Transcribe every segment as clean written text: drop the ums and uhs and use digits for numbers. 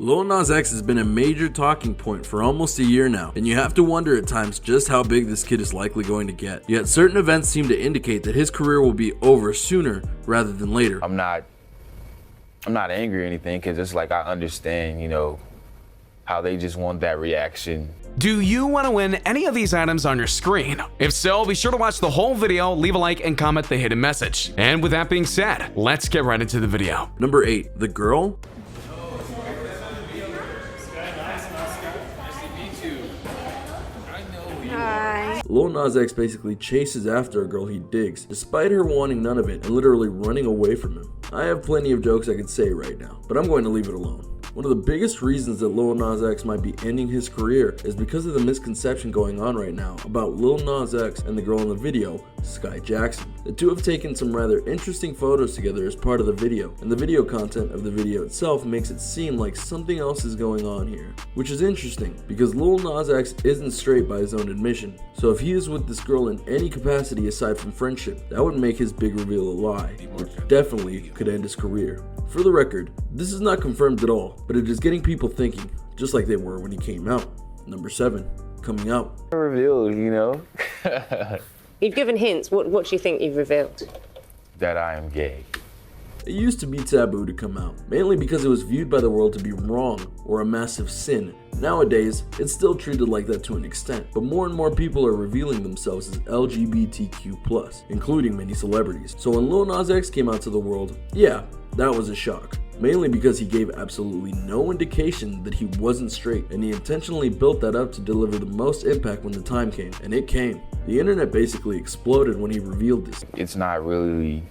Lil Nas X has been a major talking point for almost a year now, and you have to wonder at times just how big this kid is likely going to get. Yet certain events seem to indicate that his career will be over sooner rather than later. I'm not angry or anything, because it's like I understand, how they just want that reaction. Do you want to win any of these items on your screen? If so, be sure to watch the whole video, leave a like, and comment the hidden message. And with that being said, let's get right into the video. Number 8. The girl? Lil Nas X basically chases after a girl he digs, despite her wanting none of it and literally running away from him. I have plenty of jokes I could say right now, but I'm going to leave it alone. One of the biggest reasons that Lil Nas X might be ending his career is because of the misconception going on right now about Lil Nas X and the girl in the video, Sky Jackson. The two have taken some rather interesting photos together as part of the video, and the video content of the video itself makes it seem like something else is going on here. Which is interesting, because Lil Nas X isn't straight by his own admission, so if he is with this girl in any capacity aside from friendship, that would make his big reveal a lie, which definitely could end his career. For the record, this is not confirmed at all, but it is getting people thinking, just like they were when he came out. Number 7, coming out. Revealed, You've given hints. What do you think you've revealed? That I am gay. It used to be taboo to come out, mainly because it was viewed by the world to be wrong or a massive sin. Nowadays, it's still treated like that to an extent, but more and more people are revealing themselves as LGBTQ+, including many celebrities. So when Lil Nas X came out to the world, yeah, that was a shock. Mainly because he gave absolutely no indication that he wasn't straight, and he intentionally built that up to deliver the most impact when the time came, and it came. The internet basically exploded when he revealed this. It's not really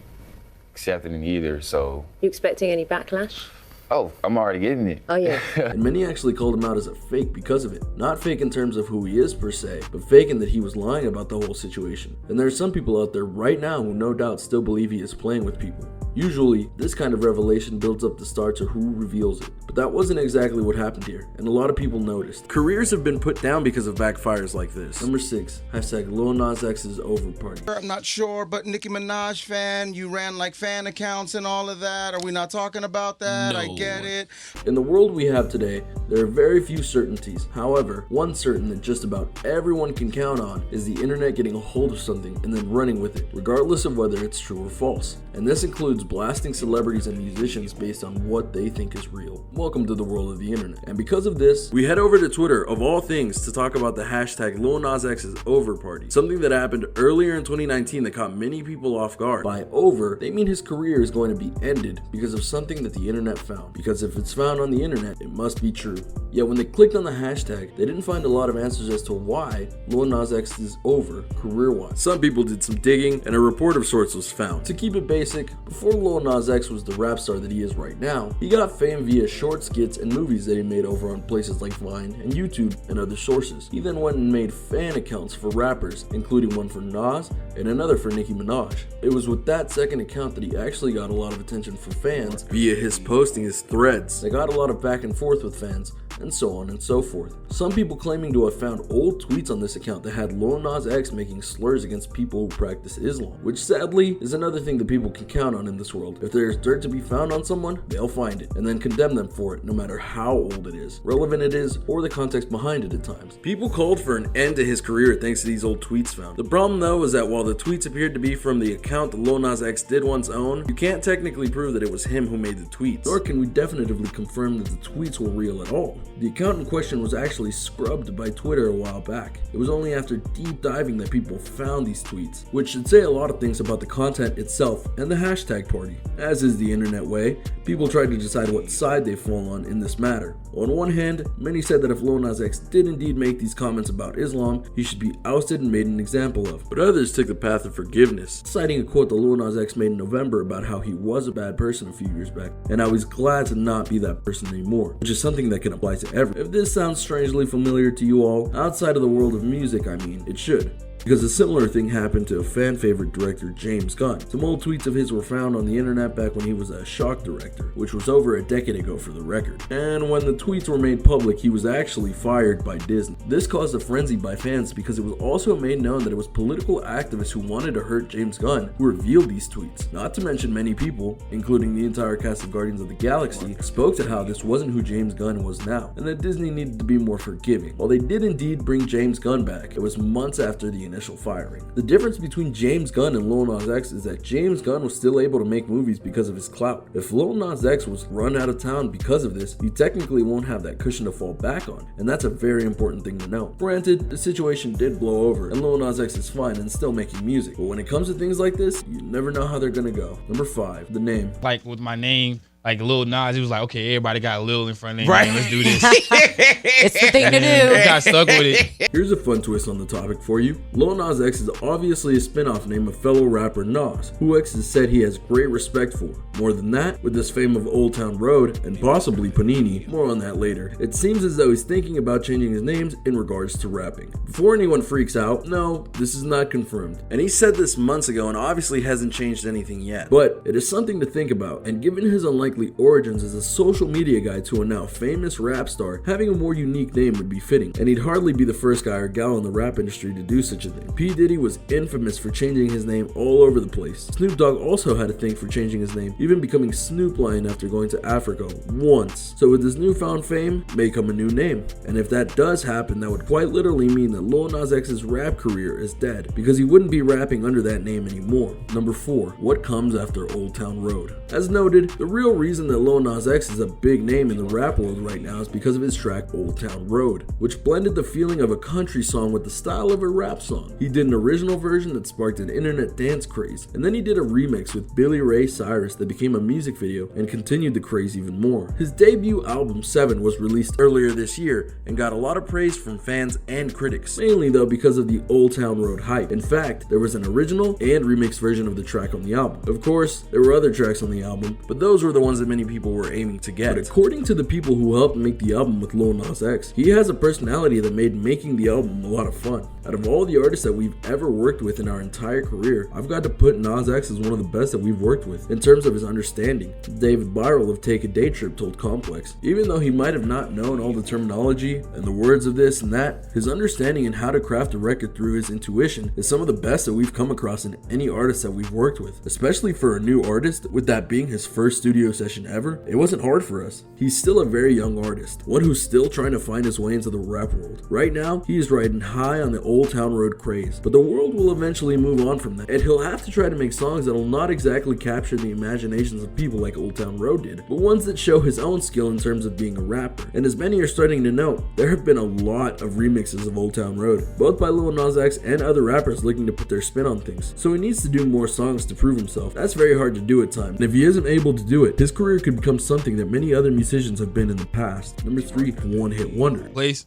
accepting either, so... You expecting any backlash? Oh, I'm already getting it. Oh yeah. And many actually called him out as a fake because of it. Not fake in terms of who he is per se, but fake in that he was lying about the whole situation. And there are some people out there right now who no doubt still believe he is playing with people. Usually, this kind of revelation builds up the star to who reveals it, but that wasn't exactly what happened here, and a lot of people noticed. Careers have been put down because of backfires like this. Number 6, hashtag Lil Nas X's over party. I'm not sure, but Nicki Minaj fan, you ran like fan accounts and all of that. Are we not talking about that? No. I get it. In the world we have today, there are very few certainties. However, one certain that just about everyone can count on is the internet getting a hold of something and then running with it, regardless of whether it's true or false. And this includes blasting celebrities and musicians based on what they think is real. Welcome to the world of the internet. And because of this, we head over to Twitter, of all things, to talk about the hashtag Lil Nas X's over party. Something that happened earlier in 2019 that caught many people off guard. By over, they mean his career is going to be ended because of something that the internet found. Because if it's found on the internet, it must be true. Yet when they clicked on the hashtag, they didn't find a lot of answers as to why Lil Nas X is over career-wise. Some people did some digging, and a report of sorts was found. To keep it basic, before Lil Nas X was the rap star that he is right now, he got fame via short skits and movies that he made over on places like Vine and YouTube and other sources. He then went and made fan accounts for rappers, including one for Nas and another for Nicki Minaj. It was with that second account that he actually got a lot of attention from fans via his posting his threads. They got a lot of back and forth with fans, and so on and so forth. Some people claiming to have found old tweets on this account that had Lil Nas X making slurs against people who practice Islam, which sadly is another thing that people can count on in this world. If there's dirt to be found on someone, they'll find it, and then condemn them for it, no matter how old it is, relevant it is, or the context behind it at times. People called for an end to his career thanks to these old tweets found. The problem though is that while the tweets appeared to be from the account that Lil Nas X did once own, you can't technically prove that it was him who made the tweets, nor can we definitively confirm that the tweets were real at all. The account in question was actually scrubbed by Twitter a while back. It was only after deep diving that people found these tweets, which should say a lot of things about the content itself and the hashtag party. As is the internet way, people tried to decide what side they fall on in this matter. On one hand, many said that if Lil Nas X did indeed make these comments about Islam, he should be ousted and made an example of. But others took the path of forgiveness, citing a quote that Lil Nas X made in November about how he was a bad person a few years back, and how he's glad to not be that person anymore, which is something that can apply to everyone. If this sounds strangely familiar to you all, outside of the world of music I mean, it should. because a similar thing happened to a fan favorite director, James Gunn. Some old tweets of his were found on the internet back when he was a shock director, which was over a decade ago for the record. And when the tweets were made public, he was actually fired by Disney. This caused a frenzy by fans because it was also made known that it was political activists who wanted to hurt James Gunn who revealed these tweets. Not to mention many people, including the entire cast of Guardians of the Galaxy, spoke to how this wasn't who James Gunn was now, and that Disney needed to be more forgiving. While they did indeed bring James Gunn back, it was months after the initial firing. The difference between James Gunn and Lil Nas X is that James Gunn was still able to make movies because of his clout. If Lil Nas X was run out of town because of this, he technically won't have that cushion to fall back on, and that's a very important thing to know. Granted, the situation did blow over, and Lil Nas X is fine and still making music, but when it comes to things like this, you never know how they're gonna go. Number 5, the name. Like with my name, like Lil Nas, he was like, okay, everybody got Lil in front of them. Right. Let's do this. It's the thing to do. I got stuck with it. Here's a fun twist on the topic for you. Lil Nas X is obviously a spin-off name of fellow rapper Nas, who X has said he has great respect for. More than that, with his fame of Old Town Road and possibly Panini, more on that later, it seems as though he's thinking about changing his names in regards to rapping. Before anyone freaks out, no, this is not confirmed. And he said this months ago and obviously hasn't changed anything yet. But it is something to think about, and given his unlikely origins as a social media guy to a now famous rap star, having a more unique name would be fitting, and he'd hardly be the first guy or gal in the rap industry to do such a thing. P. Diddy was infamous for changing his name all over the place. Snoop Dogg also had a thing for changing his name, even becoming Snoop Lion after going to Africa once. So with his newfound fame may come a new name, and if that does happen, that would quite literally mean that Lil Nas X's rap career is dead, because he wouldn't be rapping under that name anymore. Number 4, what comes after Old Town Road? As noted, the real reason that Lil Nas X is a big name in the rap world right now is because of his track Old Town Road, which blended the feeling of a country song with the style of a rap song. He did an original version that sparked an internet dance craze, and then he did a remix with Billy Ray Cyrus that became a music video and continued the craze even more. His debut album 7 was released earlier this year and got a lot of praise from fans and critics, mainly though because of the Old Town Road hype. In fact, there was an original and remixed version of the track on the album. Of course, there were other tracks on the album, but those were the ones that many people were aiming to get. But according to the people who helped make the album with Lil Nas X, he has a personality that made making the album a lot of fun. Out of all the artists that we've ever worked with in our entire career, I've got to put Nas X as one of the best that we've worked with in terms of his understanding. David Byrell of Take a Day Trip told Complex, even though he might have not known all the terminology and the words of this and that, his understanding in how to craft a record through his intuition is some of the best that we've come across in any artist that we've worked with. Especially for a new artist, with that being his first studio session ever, it wasn't hard for us. He's still a very young artist, one who's still trying to find his way into the rap world. Right now, he is riding high on the Old Town Road craze, but the world will eventually move on from that, and he'll have to try to make songs that will not exactly capture the imaginations of people like Old Town Road did, but ones that show his own skill in terms of being a rapper. And as many are starting to note, there have been a lot of remixes of Old Town Road, both by Lil Nas X and other rappers looking to put their spin on things, so he needs to do more songs to prove himself. That's very hard to do at times, and if he isn't able to do it, his career could become something that many other musicians have been in the past. Number 3, one-hit wonder. Place.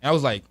And I was like,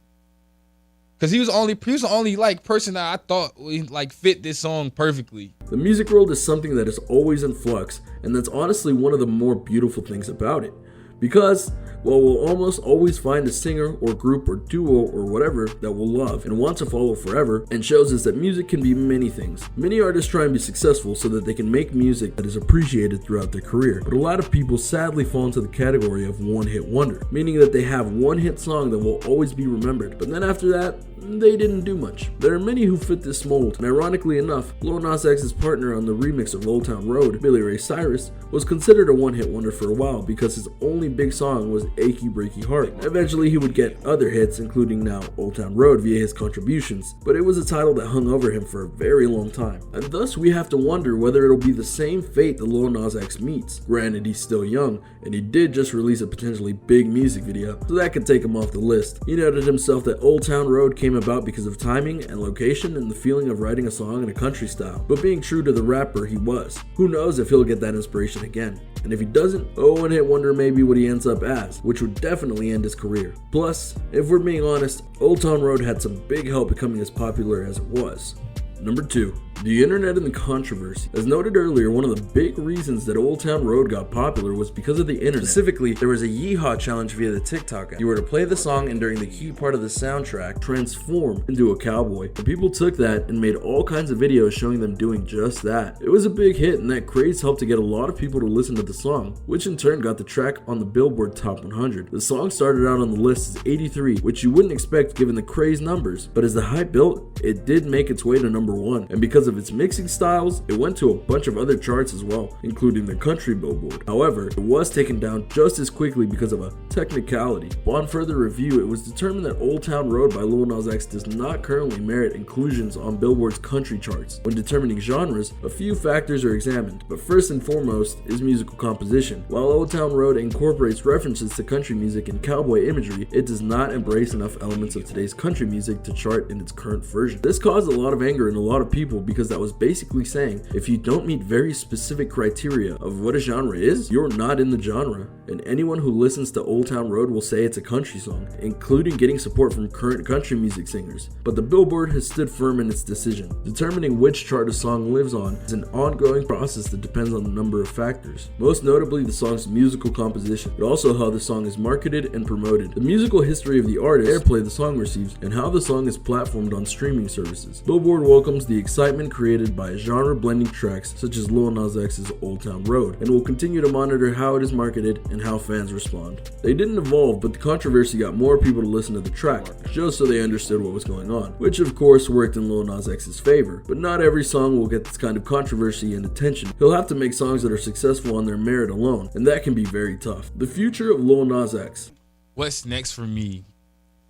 cause he was the only like person that I thought like fit this song perfectly. The music world is something that is always in flux, and that's honestly one of the more beautiful things about it. Because, well, we'll almost always find a singer or group or duo or whatever that we'll love and want to follow forever, and shows us that music can be many things. Many artists try and be successful so that they can make music that is appreciated throughout their career, but a lot of people sadly fall into the category of one-hit wonder, meaning that they have one hit song that will always be remembered, but then after that, they didn't do much. There are many who fit this mold, and ironically enough, Lil Nas X's partner on the remix of Old Town Road, Billy Ray Cyrus, was considered a one-hit wonder for a while because his only big song was Achy Breaky Heart. Eventually he would get other hits, including now Old Town Road via his contributions, but it was a title that hung over him for a very long time, and thus we have to wonder whether it'll be the same fate that Lil Nas X meets. Granted, he's still young, and he did just release a potentially big music video, so that could take him off the list. He noted himself that Old Town Road came about because of timing and location and the feeling of writing a song in a country style, but being true to the rapper he was. Who knows if he'll get that inspiration again, and if he doesn't, one hit wonder may be what he ends up as, which would definitely end his career. Plus, if we're being honest, Old Town Road had some big help becoming as popular as it was. Number 2, The internet and the controversy. As noted earlier, one of the big reasons that Old Town Road got popular was because of the internet. Specifically, there was a yeehaw challenge via the TikTok app. You were to play the song and during the key part of the soundtrack, transform into a cowboy. And people took that and made all kinds of videos showing them doing just that. It was a big hit, and that craze helped to get a lot of people to listen to the song, which in turn got the track on the Billboard Top 100. The song started out on the list as 83, which you wouldn't expect given the craze numbers, but as the hype built, it did make its way to number 1, and because of its mixing styles, it went to a bunch of other charts as well, including the country Billboard. However, it was taken down just as quickly because of a technicality. Upon further review, it was determined that Old Town Road by Lil Nas X does not currently merit inclusions on Billboard's country charts. When determining genres, a few factors are examined, but first and foremost is musical composition. While Old Town Road incorporates references to country music and cowboy imagery, it does not embrace enough elements of today's country music to chart in its current version. This caused a lot of anger in a lot of people because that was basically saying if you don't meet very specific criteria of what a genre is, you're not in the genre. And anyone who listens to Old Town Road will say it's a country song, including getting support from current country music singers. But the Billboard has stood firm in its decision. Determining which chart a song lives on is an ongoing process that depends on a number of factors, most notably the song's musical composition, but also how the song is marketed and promoted, the musical history of the artist, airplay the song receives, and how the song is platformed on streaming services. Billboard welcomes the excitement created by genre-blending tracks such as Lil Nas X's Old Town Road, and will continue to monitor how it is marketed and how fans respond. They didn't evolve, but the controversy got more people to listen to the track, just so they understood what was going on, which of course worked in Lil Nas X's favor. But not every song will get this kind of controversy and attention. He'll have to make songs that are successful on their merit alone, and that can be very tough. The future of Lil Nas X. What's next for me?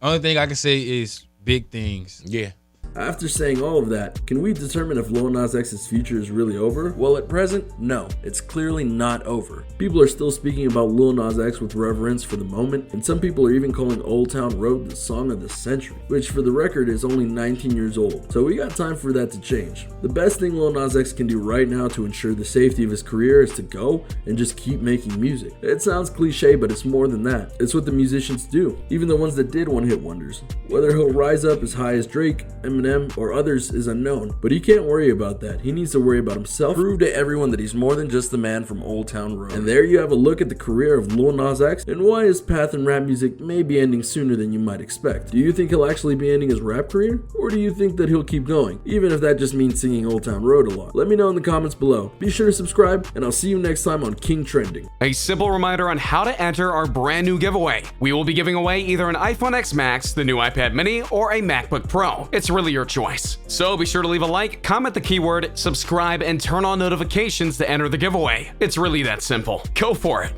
Only thing I can say is big things. Yeah. After saying all of that, can we determine if Lil Nas X's future is really over? Well, at present, no, it's clearly not over. People are still speaking about Lil Nas X with reverence for the moment, and some people are even calling Old Town Road the song of the century, which for the record is only 19 years old, so we got time for that to change. The best thing Lil Nas X can do right now to ensure the safety of his career is to go and just keep making music. It sounds cliche, but it's more than that. It's what the musicians do, even the ones that did one-hit wonders. Whether he'll rise up as high as Drake, Eminem, or others is unknown, but he can't worry about that. He needs to worry about himself, prove to everyone that he's more than just the man from Old Town Road. And there you have a look at the career of Lil Nas X and why his path in rap music may be ending sooner than you might expect. Do you think he'll actually be ending his rap career? Or do you think that he'll keep going, even if that just means singing Old Town Road a lot? Let me know in the comments below. Be sure to subscribe, and I'll see you next time on King Trending. A simple reminder on how to enter our brand new giveaway. We will be giving away either an iPhone X Max, the new iPad mini, or a MacBook Pro. It's really your choice. So be sure to leave a like, comment the keyword, subscribe, and turn on notifications to enter the giveaway. It's really that simple. Go for it.